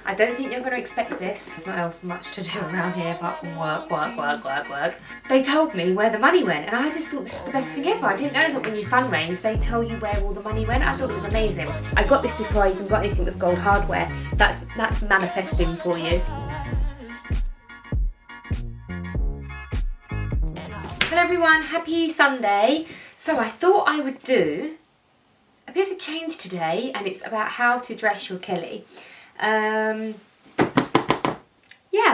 I don't think you're going to expect this. There's not else much to do around here apart from work. They told me where the money went and I just thought this is the best thing ever. I didn't know that when you fundraise, they tell you where all the money went. I thought it was amazing. I got this before I even got anything with gold hardware. That's manifesting for you. Hello everyone, happy Sunday. So I thought I would do a bit of a change today and it's about how to dress your Kelly. Yeah,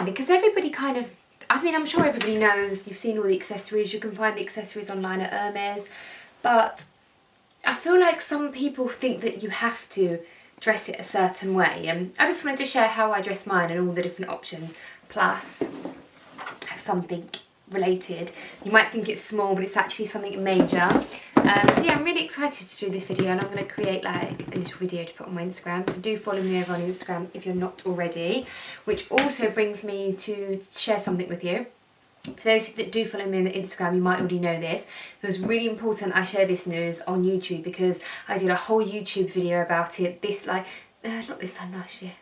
because everybody kind of, I mean, I'm sure everybody knows, you've seen all the accessories, you can find the accessories online at Hermes, but I feel like some people think that you have to dress it a certain way, and I just wanted to share how I dress mine and all the different options, plus have something related. You might think it's small, but it's actually something major. So yeah, I'm really excited to do this video and I'm going to create like a little video to put on my Instagram. So do follow me over on Instagram if you're not already, which also brings me to share something with you. For those that do follow me on the Instagram, you might already know this. It was really important I share this news on YouTube because I did a whole YouTube video about it not this time last year.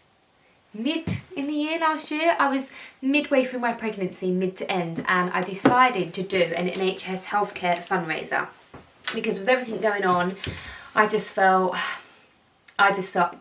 Mid in the year last year. I was midway through my pregnancy, mid to end, and I decided to do an NHS healthcare fundraiser because with everything going on I just thought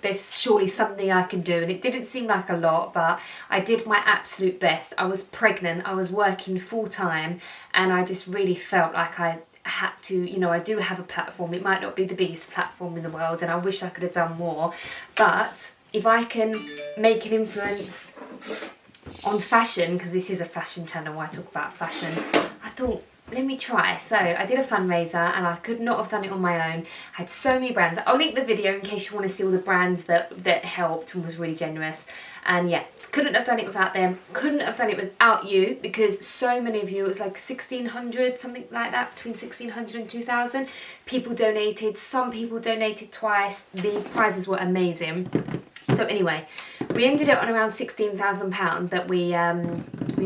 there's surely something I can do, and it didn't seem like a lot, but I did my absolute best. I was pregnant, I was working full time, and I just really felt like I had to, you know, I do have a platform. It might not be the biggest platform in the world and I wish I could have done more, but if I can make an influence on fashion, because this is a fashion channel, I talk about fashion, I thought, let me try. So I did a fundraiser and I could not have done it on my own. I had so many brands. I'll link the video in case you want to see all the brands that helped and was really generous. And yeah, couldn't have done it without them. Couldn't have done it without you because so many of you, it was like 1,600, something like that, between 1,600 and 2,000. People donated. Some people donated twice. The prizes were amazing. So anyway, we ended up on around £16,000 that we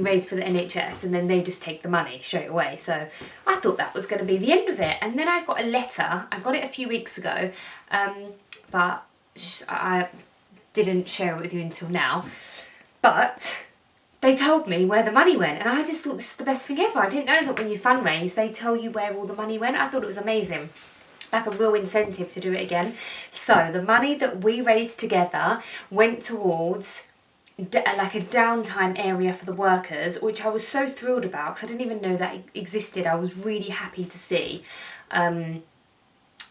raised for the NHS, and then they just take the money straight away. So I thought that was going to be the end of it. And then I got a letter. I got it a few weeks ago, but I didn't share it with you until now. But they told me where the money went, and I just thought this is the best thing ever. I didn't know that when you fundraise, they tell you where all the money went. I thought it was amazing. Like a real incentive to do it again. So the money that we raised together went towards like a downtime area for the workers, which I was so thrilled about because I didn't even know that it existed. I was really happy to see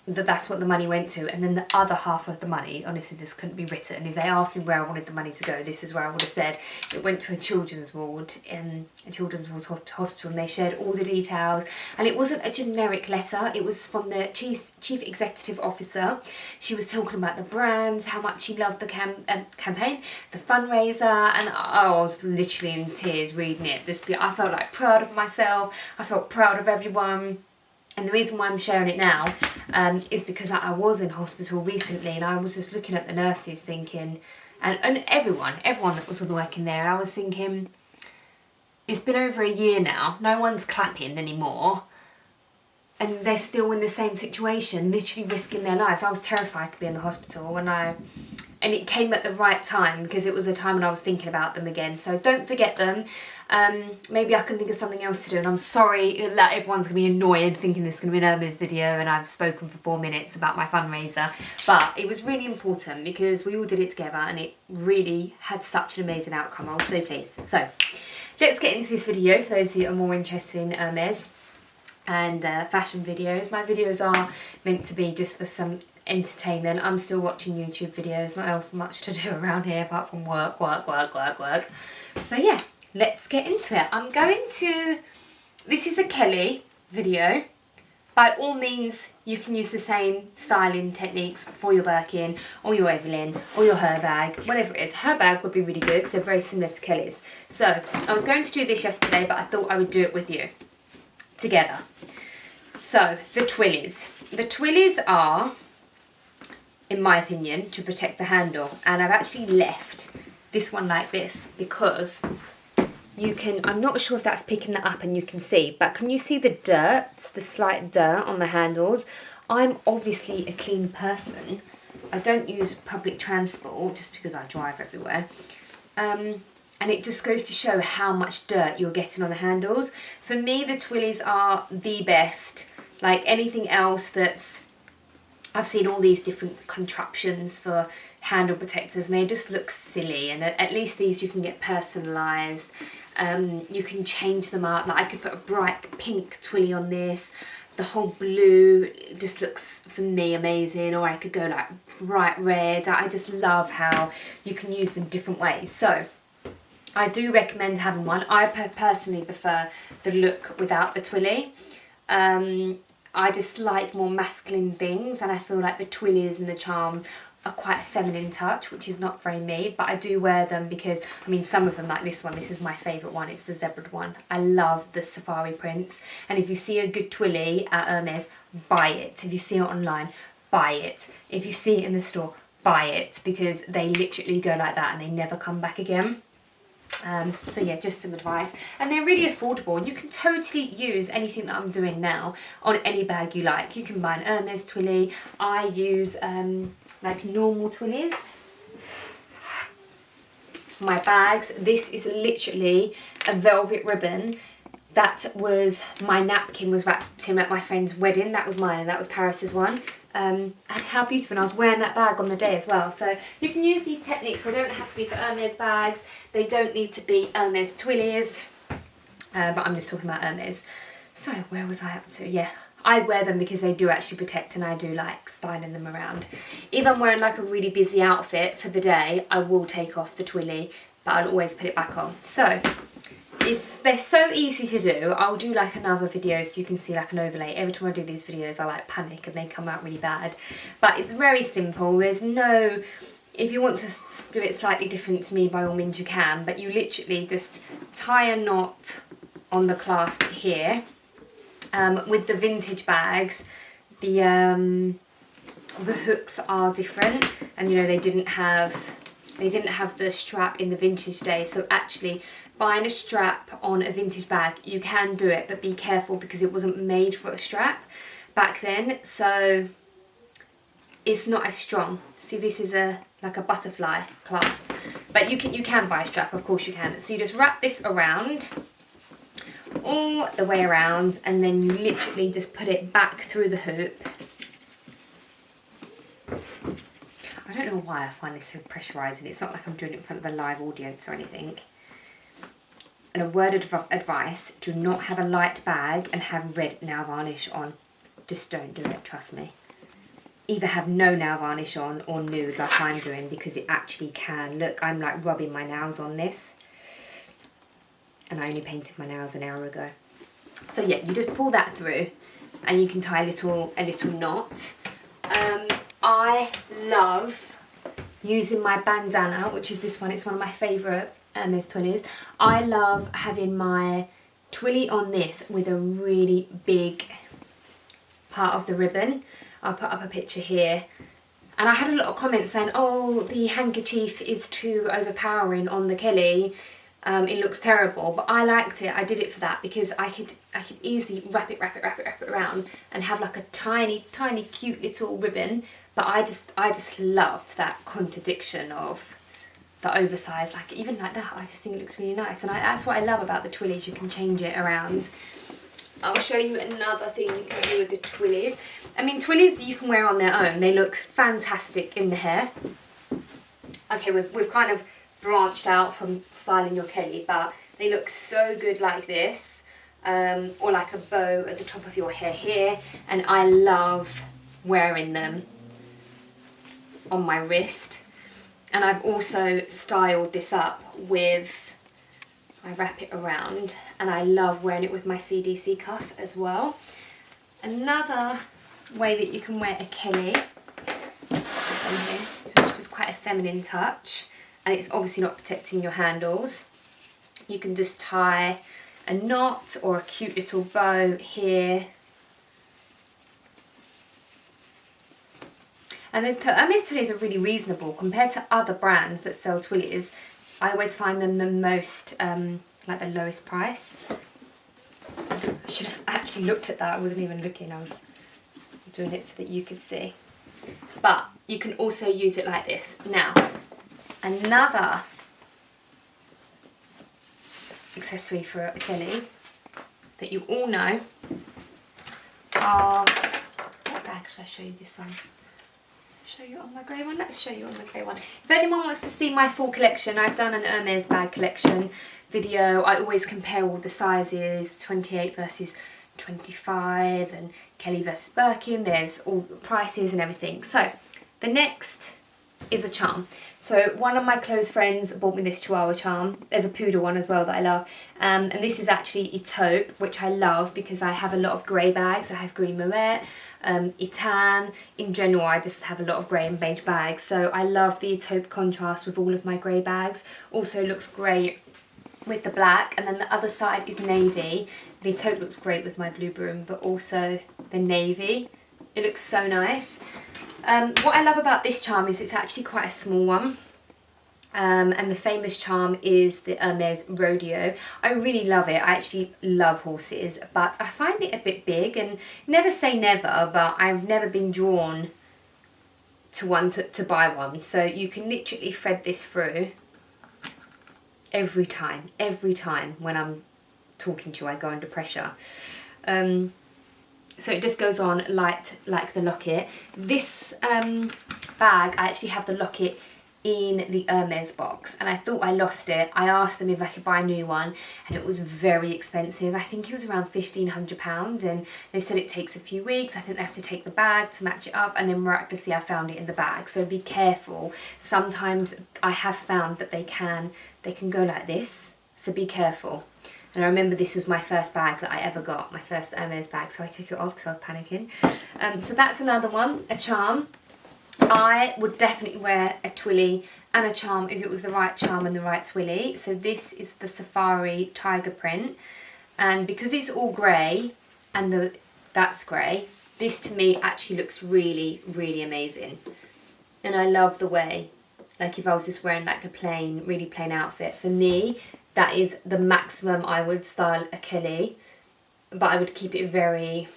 that's what the money went to. And then the other half of the money, honestly, this couldn't be written. If they asked me where I wanted the money to go, this is where I would have said it went to a children's ward in a children's ward hospital, and they shared all the details. And it wasn't a generic letter, it was from the chief executive officer. She was talking about the brands, how much she loved the campaign, the fundraiser, and I was literally in tears reading it. I felt like proud of myself, I felt proud of everyone. And the reason why I'm sharing it now is because I was in hospital recently and I was just looking at the nurses thinking, and everyone that was working there, I was thinking, it's been over a year now, no one's clapping anymore, and they're still in the same situation, literally risking their lives. I was terrified to be in the hospital, and it came at the right time because it was a time when I was thinking about them again. So don't forget them. Maybe I can think of something else to do, and I'm sorry that everyone's going to be annoyed thinking this is going to be an Hermes video and I've spoken for 4 minutes about my fundraiser, but it was really important because we all did it together and it really had such an amazing outcome. I was so pleased. So let's get into this video for those of you that are more interested in Hermes and fashion videos. My videos are meant to be just for some entertainment. I'm still watching YouTube videos, not else much to do around here apart from work. So yeah, let's get into it. This is a Kelly video. By all means, you can use the same styling techniques for your Birkin or your Evelyn or your her bag, whatever it is. Her bag would be really good because they're very similar to Kelly's. So I was going to do this yesterday, but I thought I would do it with you together. So the twillies. The twillies are, in my opinion, to protect the handle, and I've actually left this one like this because you can, I'm not sure if that's picking that up and you can see, but can you see the dirt, the slight dirt on the handles? I'm obviously a clean person, I don't use public transport just because I drive everywhere. And it just goes to show how much dirt you're getting on the handles. For me, the twillies are the best. Like anything else that's, I've seen all these different contraptions for handle protectors and they just look silly, and at least these you can get personalised. You can change them up. Like I could put a bright pink twilly on this, the whole blue just looks for me amazing, or I could go like bright red. I just love how you can use them different ways. So I do recommend having one. I personally prefer the look without the twilly. I just like more masculine things, and I feel like the twillies and the charm are quite a feminine touch, which is not very me, but I do wear them because, I mean, some of them, like this one, this is my favourite one, it's the zebraed one. I love the safari prints, and if you see a good twilly at Hermes, buy it. If you see it online, buy it. If you see it in the store, buy it, because they literally go like that and they never come back again. So yeah, just some advice, and they're really affordable, and you can totally use anything that I'm doing now on any bag you like. You can buy an Hermes twilly. I use like normal twillies for my bags. This is literally a velvet ribbon. That was my napkin, was wrapped in at my friend's wedding. That was mine, and that was Paris's one. And how beautiful, and I was wearing that bag on the day as well. So you can use these techniques. They don't have to be for Hermes bags, they don't need to be Hermes twillies, but I'm just talking about Hermes. So where was I up to? Yeah, I wear them because they do actually protect, and I do like styling them around. If I'm wearing like a really busy outfit for the day, I will take off the twilly, but I'll always put it back on. So they're so easy to do. I'll do like another video so you can see like an overlay. Every time I do these videos I like panic and they come out really bad, but it's very simple. There's no, if you want to do it slightly different to me, by all means you can, but you literally just tie a knot on the clasp here. With the vintage bags, the hooks are different, and you know they didn't have the strap in the vintage days, so actually buying a strap on a vintage bag, you can do it, but be careful because it wasn't made for a strap back then, so it's not as strong. See, this is like a butterfly clasp, but you can buy a strap, of course you can. So you just wrap this around, all the way around, and then you literally just put it back through the hoop. I don't know why I find this so pressurising. It's not like I'm doing it in front of a live audience or anything. And a word of advice, do not have a light bag and have red nail varnish on. Just don't do it, trust me. Either have no nail varnish on or nude like I'm doing, because it actually can. Look, I'm like rubbing my nails on this. And I only painted my nails an hour ago. So yeah, you just pull that through and you can tie a little knot. I love using my bandana, which is this one. It's one of my favourite Hermes twillies. I love having my twilly on this with a really big part of the ribbon. I'll put up a picture here. And I had a lot of comments saying, oh, the handkerchief is too overpowering on the Kelly. It looks terrible, but I liked it. I did it for that because I could easily wrap it around and have like a tiny cute little ribbon. But I just loved that contradiction of the oversized, like even like that. I just think it looks really nice, and that's what I love about the twillies. You can change it around. I'll show you another thing you can do with the twillies. I mean, twillies you can wear on their own. They look fantastic in the hair. Okay, we've kind of branched out from styling your Kelly, but they look so good like this, or like a bow at the top of your hair here, and I love wearing them on my wrist. And I've also styled this up with, I wrap it around, and I love wearing it with my CDC cuff as well. Another way that you can wear a Kelly, this one here, which is quite a feminine touch, and it's obviously not protecting your handles. You can just tie a knot or a cute little bow here. And the Hermes twillies are really reasonable compared to other brands that sell twillies. I always find them the most, like the lowest price. I should have actually looked at that. I wasn't even looking. I was doing it so that you could see. but you can also use it like this. Now, another accessory for a Kelly that you all know are, what bag should I show you this on? Show you on my grey one? Let's show you on the grey one. If anyone wants to see my full collection, I've done an Hermes bag collection video. I always compare all the sizes, 28 versus 25 and Kelly versus Birkin. There's all the prices and everything. So the next is a charm. So one of my close friends bought me this Chihuahua charm. There's a poodle one as well that I love. And this is actually a taupe, which I love because I have a lot of grey bags. I have green moët, Etan. In general, I just have a lot of grey and beige bags. So I love the taupe contrast with all of my grey bags. Also looks great with the black. And then the other side is navy. The taupe looks great with my blue broom, but also the navy. It looks so nice. What I love about this charm is it's actually quite a small one. And the famous charm is the Hermes Rodeo. I really love it. I actually love horses, but I find it a bit big, and never say never, but I've never been drawn to one to buy one. So you can literally thread this through every time when I'm talking to you, I go under pressure. So it just goes on like the locket. This bag, I actually have the locket in the Hermes box, and I thought I lost it. I asked them if I could buy a new one, and it was very expensive. I think it was around £1,500, and they said it takes a few weeks. I think they have to take the bag to match it up, and then miraculously I found it in the bag. So be careful. Sometimes I have found that they can go like this, so be careful. And I remember this was my first bag that I ever got, my first Hermes bag, so I took it off because I was panicking. So that's another one, a charm. I would definitely wear a twilly and a charm if it was the right charm and the right twilly. So this is the Safari Tiger print. And because it's all grey and that's grey, this to me actually looks really, really amazing. And I love the way, like if I was just wearing like a plain, really plain outfit, for me, that is the maximum I would style a Kelly, but I would keep it very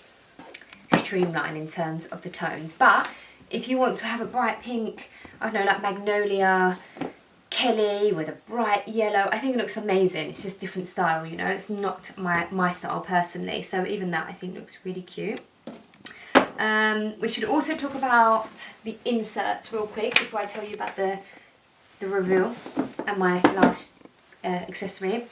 streamlined in terms of the tones. But if you want to have a bright pink, I don't know, like magnolia Kelly with a bright yellow, I think it looks amazing. It's just different style, you know, it's not my style personally. So even that I think looks really cute. We should also talk about the inserts real quick before I tell you about the reveal and my last accessory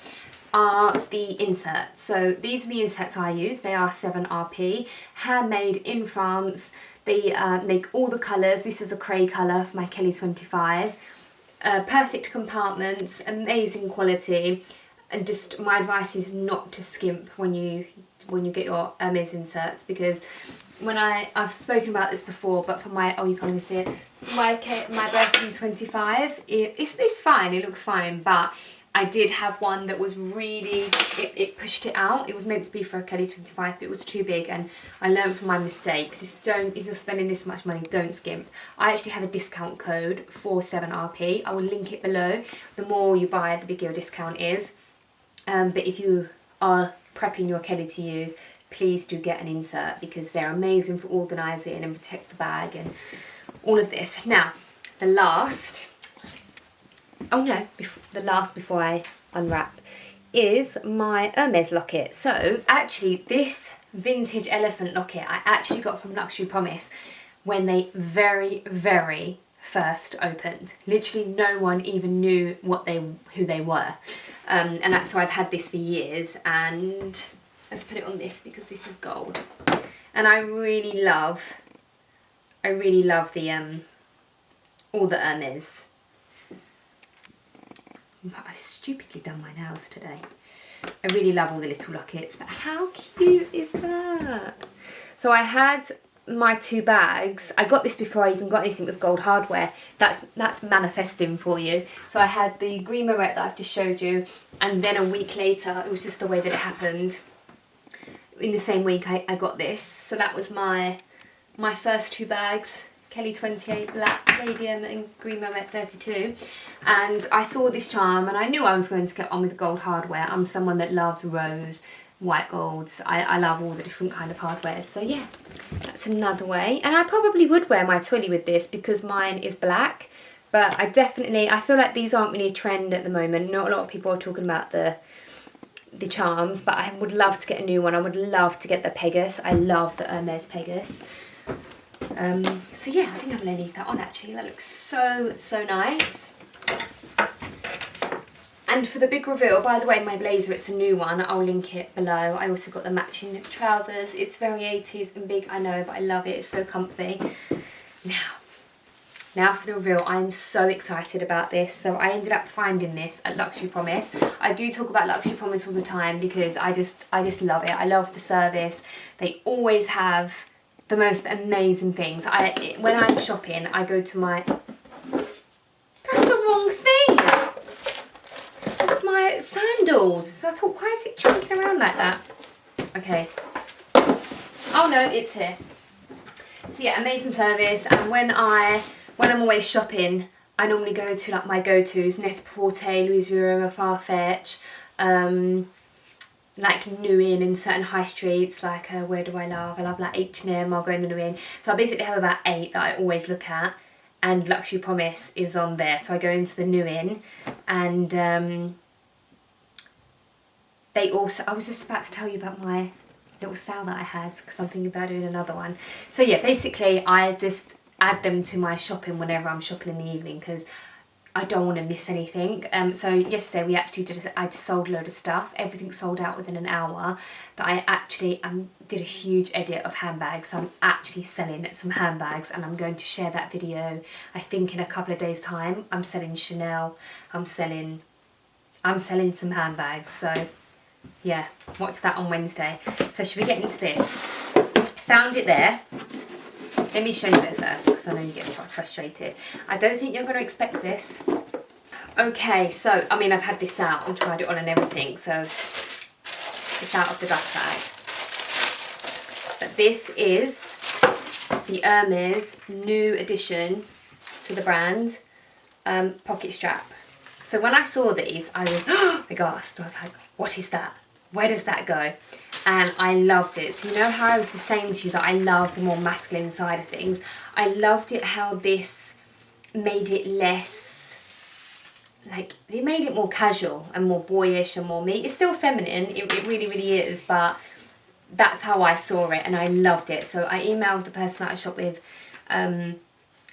are the inserts. So these are the inserts I use. They are 7RP, handmade in France. They make all the colours. This is a grey colour for my Kelly 25. Perfect compartments, amazing quality, and just my advice is not to skimp when you get your Hermes inserts, because when I've spoken about this before, but for my, oh you can't even see it, my Birkin 25, it's fine, it looks fine, but I did have one that was really, it pushed it out. It was meant to be for a Kelly 25, but it was too big, and I learned from my mistake. Just don't, if you're spending this much money, don't skimp. I actually have a discount code for 7RP. I will link it below. The more you buy, the bigger your discount is. But if you are prepping your Kelly to use, please do get an insert, because they're amazing for organising and protect the bag and all of this. Now, the last... oh no, the last before I unwrap is my Hermes locket. So actually this vintage elephant locket I actually got from Luxury Promise when they very, very first opened. Literally no one even knew who they were. And that's why I've had this for years, and let's put it on this because this is gold. And I really love the all the Hermes. I've stupidly done my nails today. I really love all the little lockets, but how cute is that? So I had my two bags. I got this before I even got anything with gold hardware. That's manifesting for you. So I had the green moët that I've just showed you, and then a week later, it was just the way that it happened. In the same week I got this. So that was my first two bags. Kelly 28 black palladium and green moët 32, and I saw this charm and I knew I was going to get on with gold hardware. I'm someone that loves rose, white golds. I love all the different kind of hardware. So yeah, that's another way. And I probably would wear my twilly with this because mine is black. But I feel like these aren't really a trend at the moment. Not a lot of people are talking about the charms, but I would love to get a new one. I would love to get the Pegasus. I love the Hermes Pegasus. So yeah, I think I'm going to leave that on actually. That looks so, so nice. And for the big reveal, by the way, my blazer, it's a new one. I'll link it below. I also got the matching trousers. It's very 80s and big, I know, but I love it. It's so comfy. Now for the reveal. I'm so excited about this. So I ended up finding this at Luxury Promise. I do talk about Luxury Promise all the time because I just love it. I love the service. They always have the most amazing things. When I'm shopping, I go to my... That's the wrong thing! That's my sandals. So I thought, why is it chunking around like that? Okay. Oh no, it's here. So yeah, amazing service. And when I'm always shopping, I normally go to like my go-tos, Net-a-Porter, Louise Vuitton, Farfetch, like New Inn in certain high streets, like where do I love? I love like H&M, I'll go in the New Inn. So I basically have about 8 that I always look at, and Luxury Promise is on there. So I go into the New Inn, and they also, I was just about to tell you about my little sale that I had because I'm thinking about doing another one. So yeah, basically I just add them to my shopping whenever I'm shopping in the evening because I don't want to miss anything. So yesterday we actually I sold a load of stuff. Everything sold out within an hour. But I actually did a huge edit of handbags. So I'm actually selling some handbags, and I'm going to share that video. I think in a couple of days' time. I'm selling CHANELLE. I'm selling some handbags. So yeah, watch that on Wednesday. So should we get into this? Found it there. Let me show you it first because I know you get frustrated. I don't think you're going to expect this. Okay, so, I mean, I've had this out and tried it on and everything, so it's out of the dust bag. But this is the Hermes new addition to the brand pocket strap. So when I saw these, I was aghast. I was like, what is that? Where does that go? And I loved it. So you know how I was just saying to you that I love the more masculine side of things. I loved it how this made it less, like, it made it more casual and more boyish and more me. It's still feminine, it really, really is, but that's how I saw it and I loved it. So I emailed the person that I shop with at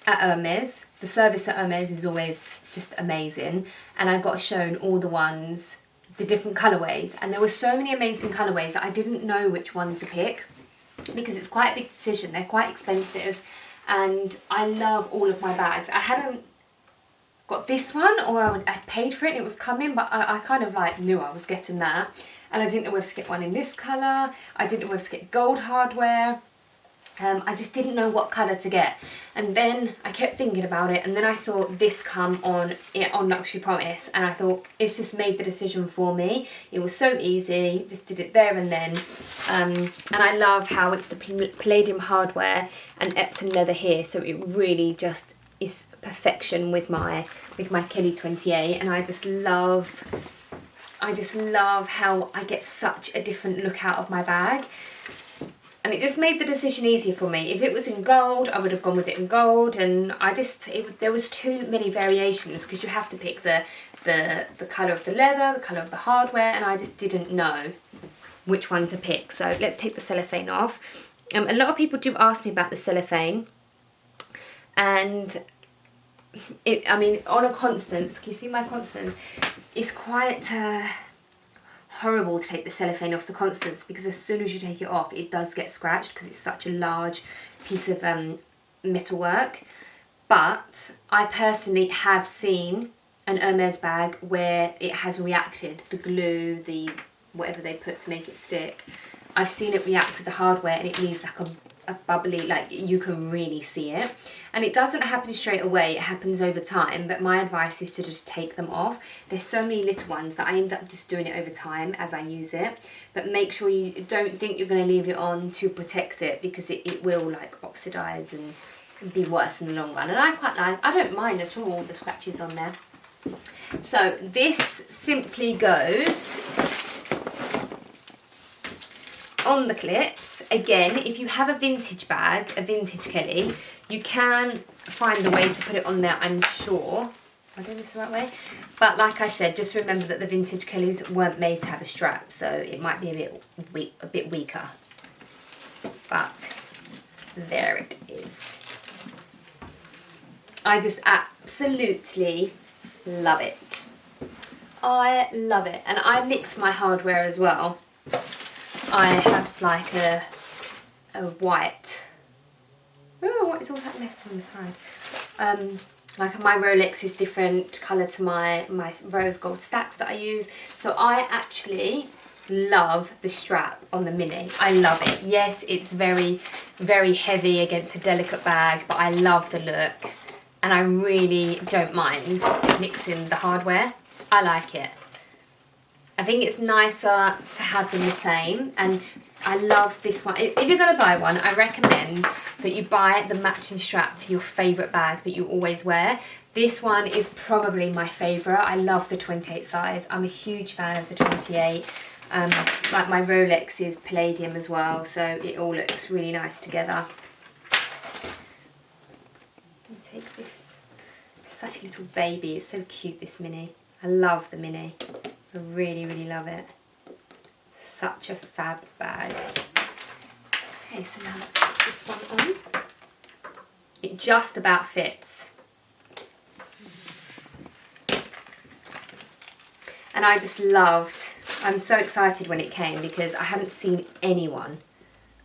Hermes. The service at Hermes is always just amazing. And I got shown all the ones, the different colourways, and there were so many amazing colourways that I didn't know which one to pick because it's quite a big decision. They're quite expensive, and I love all of my bags. I hadn't got this one, or I paid for it and it was coming, but I kind of like knew I was getting that, and I didn't know whether to get one in this colour. I didn't know whether to get gold hardware. I just didn't know what colour to get, and then I kept thinking about it, and then I saw this come on Luxury Promise, and I thought it's just made the decision for me. It was so easy, just did it there and then, and I love how it's the palladium hardware and Epsom leather here, so it really just is perfection with my Kelly 28, and I just love how I get such a different look out of my bag. And it just made the decision easier for me. If it was in gold, I would have gone with it in gold. And there was too many variations because you have to pick the colour of the leather, the colour of the hardware, and I just didn't know which one to pick. So let's take the cellophane off. A lot of people do ask me about the cellophane. And I mean, on a Constance, can you see my Constance? It's quite... horrible to take the cellophane off the Constance because as soon as you take it off it does get scratched because it's such a large piece of metalwork. But I personally have seen an Hermes bag where it has reacted, the glue, the whatever they put to make it stick, I've seen it react with the hardware and it leaves like a bubbly, like you can really see it. And it doesn't happen straight away, it happens over time, but my advice is to just take them off. There's so many little ones that I end up just doing it over time as I use it, but make sure you don't think you're going to leave it on to protect it because it will like oxidize and be worse in the long run. And I don't mind at all the scratches on there. So this simply goes on the clips, again, if you have a vintage bag, a vintage Kelly, you can find the way to put it on there, I'm sure. Am I doing this the right way? But like I said, just remember that the vintage Kellys weren't made to have a strap, so it might be a bit weaker. But there it is. I just absolutely love it. I love it. And I mix my hardware as well. I have like a white, oh, what is all that mess on the side? Like my Rolex is different colour to my rose gold stacks that I use. So I actually love the strap on the Mini. I love it. Yes, it's very, very heavy against a delicate bag, but I love the look. And I really don't mind mixing the hardware. I like it. I think it's nicer to have them the same, and I love this one. If you're going to buy one, I recommend that you buy the matching strap to your favourite bag that you always wear. This one is probably my favourite. I love the 28 size. I'm a huge fan of the 28. Like my Rolex is palladium as well, so it all looks really nice together. Let me take this. It's such a little baby. It's so cute, this Mini. I love the Mini. I really, really love it. Such a fab bag. Okay, so now let's put this one on. It just about fits. And I just loved, I'm so excited when it came because I haven't seen anyone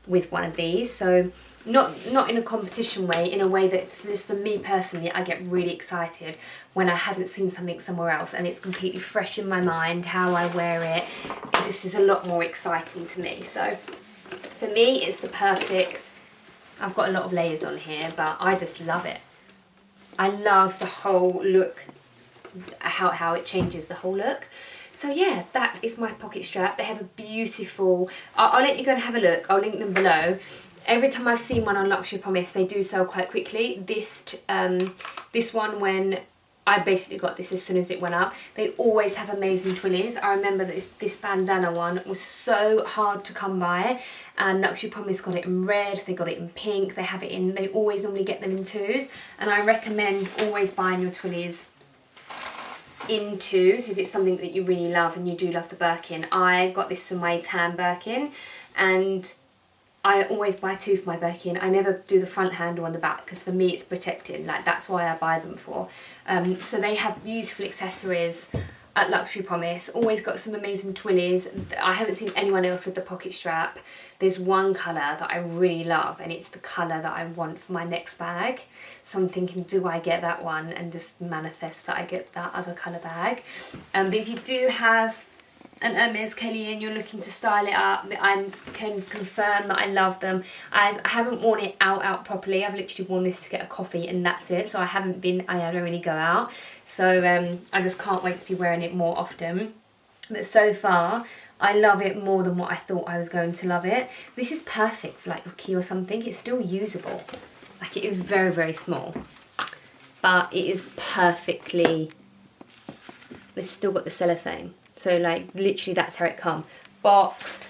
with one of these. So not in a competition way, in a way that just for me personally, I get really excited when I haven't seen something somewhere else and it's completely fresh in my mind, how I wear it. It just is a lot more exciting to me. So for me, it's the perfect, I've got a lot of layers on here, but I just love it. I love the whole look, how it changes the whole look. So yeah, that is my pocket strap. They have a beautiful, I'll let you go and have a look. I'll link them below. Every time I've seen one on Luxury Promise, they do sell quite quickly. This one, when I basically got this as soon as it went up, they always have amazing twillies. I remember that this bandana one was so hard to come by, and Luxury Promise got it in red, they got it in pink, they have it in, they always normally get them in twos, and I recommend always buying your twillies in twos if it's something that you really love and you do love the Birkin. I got this for my tan Birkin, and I always buy two for my Birkin. I never do the front handle on the back because for me it's protected, like that's why I buy them for. So they have beautiful accessories at Luxury Promise, always got some amazing twillies. I haven't seen anyone else with the pocket strap. There's one colour that I really love and it's the colour that I want for my next bag. So I'm thinking, do I get that one and just manifest that I get that other colour bag. But if you do have an Hermes Kelly and you're looking to style it up, I can confirm that I love them. I haven't worn it out properly. I've literally worn this to get a coffee and that's it. So I don't really go out. So I just can't wait to be wearing it more often. But so far, I love it more than what I thought I was going to love it. This is perfect for like your key or something. It's still usable. Like it is very, very small. But it is perfectly, it's still got the cellophane. So like literally that's how it comes. Boxed,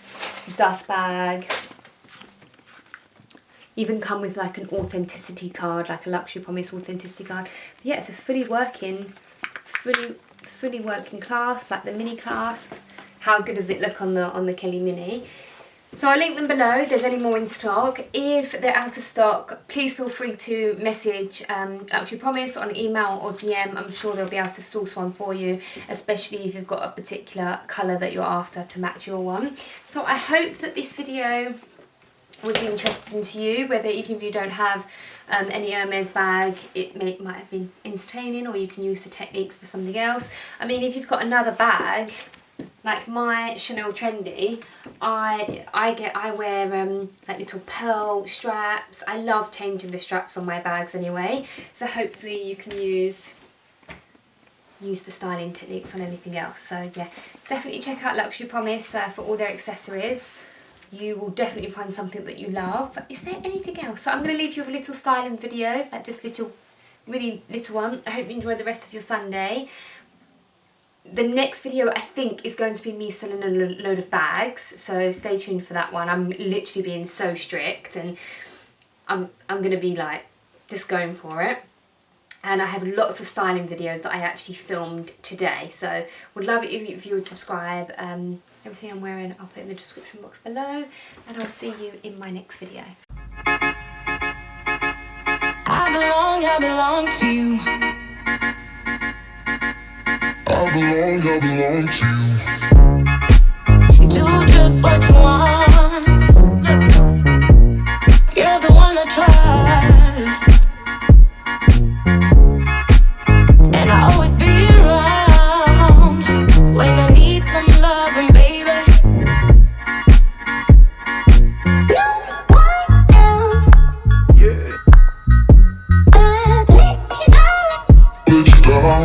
dust bag. Even come with like an authenticity card, like a Luxury Promise authenticity card. But yeah, it's a fully working clasp, like the mini clasp. How good does it look on the Kelly Mini? So I'll link them below. There's any more in stock. If they're out of stock, please feel free to message Luxury Promise on email or DM. I'm sure they'll be able to source one for you, especially if you've got a particular colour that you're after to match your one. So I hope that this video was interesting to you, whether even if you don't have any Hermes bag, it might have been entertaining, or you can use the techniques for something else. I mean, if you've got another bag, like my Chanel Trendy, I wear like little pearl straps. I love changing the straps on my bags anyway, so hopefully you can use the styling techniques on anything else. So yeah, definitely check out Luxury Promise for all their accessories. You will definitely find something that you love. But is there anything else? So I'm going to leave you with a little styling video, like just really little one. I hope you enjoy the rest of your Sunday. The next video I think is going to be me selling a load of bags, so stay tuned for that one. I'm literally being so strict, and I'm going to be like just going for it. And I have lots of styling videos that I actually filmed today, so would love it if you would subscribe. Everything I'm wearing I'll put in the description box below, and I'll see you in my next video. I belong to you. I belong to you. Do just what you want. You're the one I trust, and I always be around when I need some loving, baby. No one else. Yeah. Let you down. Let you down.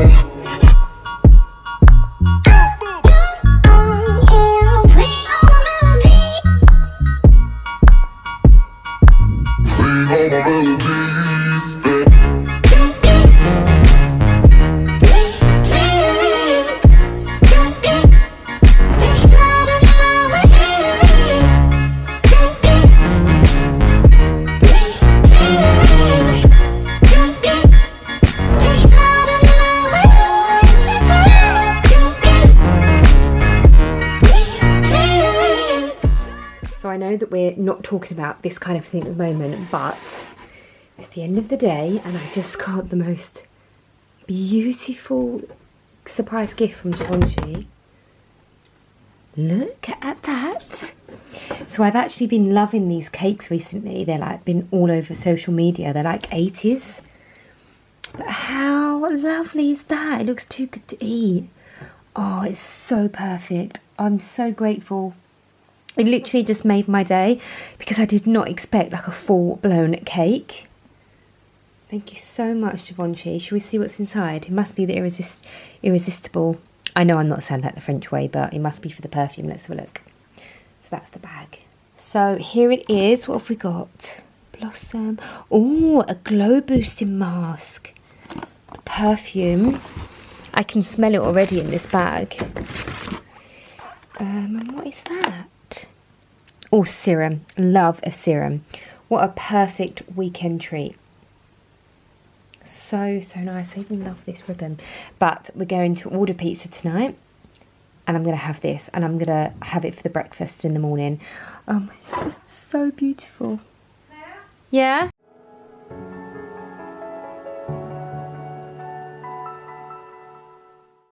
So I know that we're not talking about this kind of thing at the moment, but it's the end of the day and I just got the most beautiful surprise gift from Givenchy. Look at that. So I've actually been loving these cakes recently. They're like been all over social media. They're like 80s. But how lovely is that? It looks too good to eat. Oh, it's so perfect. I'm so grateful. It literally just made my day because I did not expect like a full-blown cake. Thank you so much, Givenchy. Shall we see what's inside? It must be the irresistible. I know I'm not saying that the French way, but it must be for the perfume. Let's have a look. So that's the bag. So here it is. What have we got? Blossom. Oh, a glow boosting mask. The perfume. I can smell it already in this bag. And what is that? Oh, serum. Love a serum. What a perfect weekend treat. So, so nice. I even love this ribbon. But we're going to order pizza tonight. And I'm going to have this. And I'm going to have it for the breakfast in the morning. It's just so beautiful. Yeah?